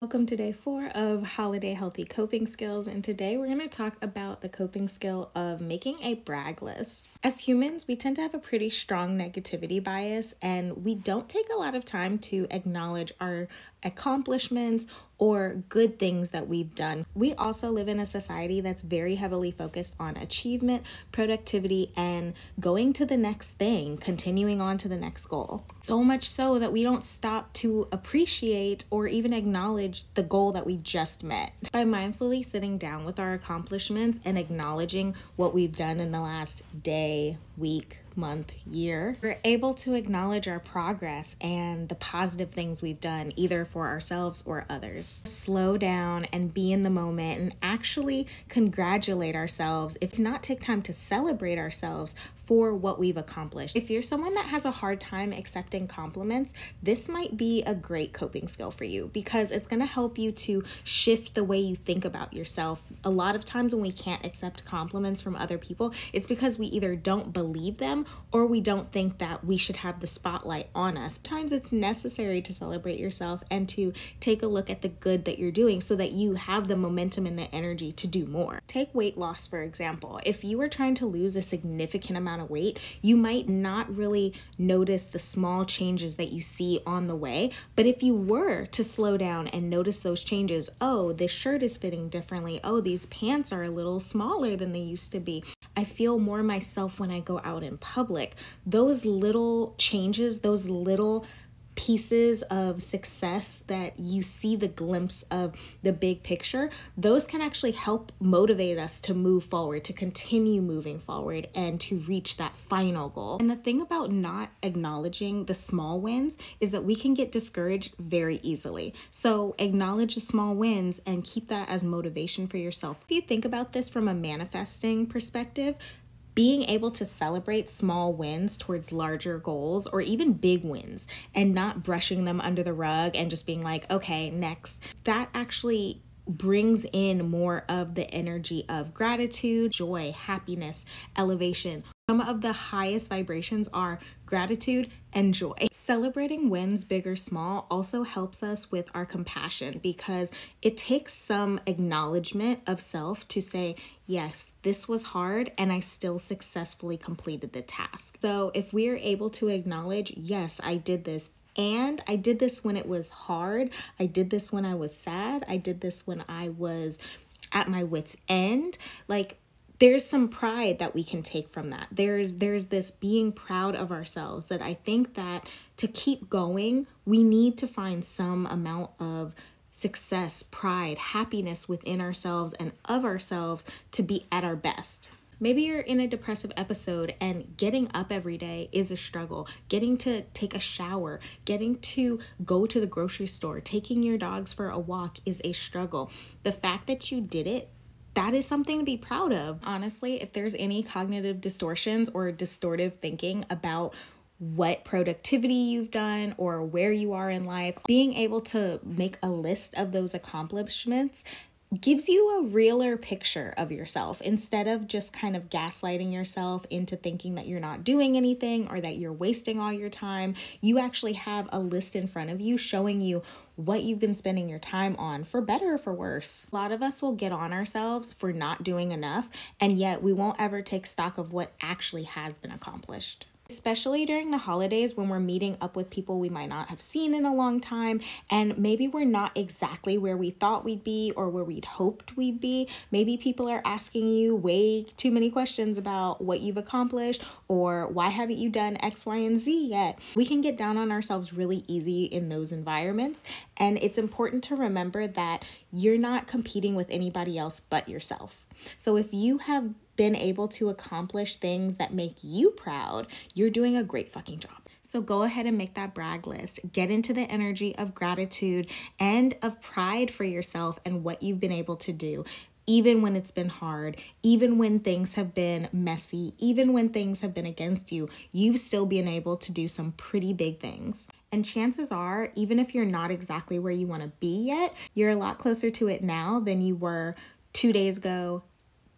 Welcome to day 4 of Holiday Healthy Coping Skills, and today we're going to talk about the coping skill of making a brag list. As humans, we tend to have a pretty strong negativity bias, and we don't take a lot of time to acknowledge our accomplishments or good things that we've done. We also live in a society that's very heavily focused on achievement, productivity, and going to the next thing, continuing on to the next goal. So much so that we don't stop to appreciate or even acknowledge the goal that we just met. By mindfully sitting down with our accomplishments and acknowledging what we've done in the last day, week, month, year, we're able to acknowledge our progress and the positive things we've done, either for ourselves or others. Slow down and be in the moment and actually congratulate ourselves, if not take time to celebrate ourselves for what we've accomplished. If you're someone that has a hard time accepting compliments, this might be a great coping skill for you because it's going to help you to shift the way you think about yourself. A lot of times when we can't accept compliments from other people, it's because we either don't believe them or we don't think that we should have the spotlight on us. Sometimes it's necessary to celebrate yourself and to take a look at the good that you're doing so that you have the momentum and the energy to do more. Take weight loss, for example. If you are trying to lose a significant amount of weight, you might not really notice the small changes that you see on the way. But if you were to slow down and notice those changes, oh, this shirt is fitting differently. Oh, these pants are a little smaller than they used to be. I feel more myself when I go out in public. Those little changes, those little pieces of success that you see the glimpse of the big picture, those can actually help motivate us to move forward, to continue moving forward, and to reach that final goal. And the thing about not acknowledging the small wins is that we can get discouraged very easily. So acknowledge the small wins and keep that as motivation for yourself. If you think about this from a manifesting perspective, being able to celebrate small wins towards larger goals or even big wins and not brushing them under the rug and just being like, okay, next, that actually brings in more of the energy of gratitude, joy, happiness, elevation. Some of the highest vibrations are gratitude and joy. Celebrating wins, big or small, also helps us with our compassion because it takes some acknowledgement of self to say, yes, this was hard and I still successfully completed the task. So if we are able to acknowledge, yes, I did this, and I did this when it was hard, I did this when I was sad, I did this when I was at my wit's end, there's some pride that we can take from that. There's this being proud of ourselves that I think that to keep going, we need to find some amount of success, pride, happiness within ourselves and of ourselves to be at our best. Maybe you're in a depressive episode and getting up every day is a struggle. Getting to take a shower, getting to go to the grocery store, taking your dogs for a walk is a struggle. The fact that you did it, that is something to be proud of. Honestly, if there's any cognitive distortions or distortive thinking about what productivity you've done or where you are in life, being able to make a list of those accomplishments gives you a realer picture of yourself instead of just kind of gaslighting yourself into thinking that you're not doing anything or that you're wasting all your time. You actually have a list in front of you showing you what you've been spending your time on, for better or for worse. A lot of us will get on ourselves for not doing enough, and yet we won't ever take stock of what actually has been accomplished. Especially during the holidays when we're meeting up with people we might not have seen in a long time, and maybe we're not exactly where we thought we'd be or where we'd hoped we'd be. Maybe people are asking you way too many questions about what you've accomplished or why haven't you done X, Y, and Z yet. We can get down on ourselves really easy in those environments, and it's important to remember that you're not competing with anybody else but yourself. So if you have been able to accomplish things that make you proud, you're doing a great fucking job. So go ahead and make that brag list. Get into the energy of gratitude and of pride for yourself and what you've been able to do. Even when it's been hard, even when things have been messy, even when things have been against you, you've still been able to do some pretty big things. And chances are, even if you're not exactly where you want to be yet, you're a lot closer to it now than you were 2 days ago,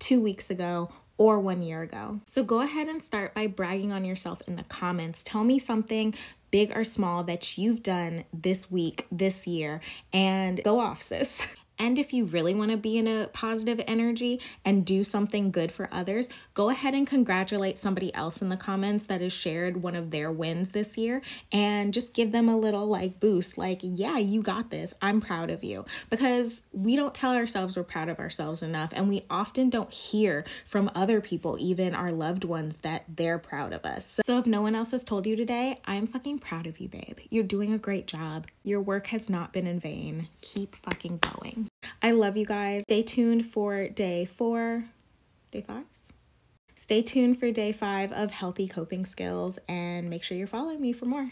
2 weeks ago, or 1 year ago. So go ahead and start by bragging on yourself in the comments. Tell me something big or small that you've done this week, this year, and go off, sis. And if you really want to be in a positive energy and do something good for others, go ahead and congratulate somebody else in the comments that has shared one of their wins this year and just give them a little like boost, like, yeah, you got this. I'm proud of you. Because we don't tell ourselves we're proud of ourselves enough, and we often don't hear from other people, even our loved ones, that they're proud of us. So if no one else has told you today, I'm fucking proud of you, babe. You're doing a great job. Your work has not been in vain. Keep fucking going. I love you guys. Stay tuned for day 5? Stay tuned for day 5 of healthy coping skills, and make sure you're following me for more.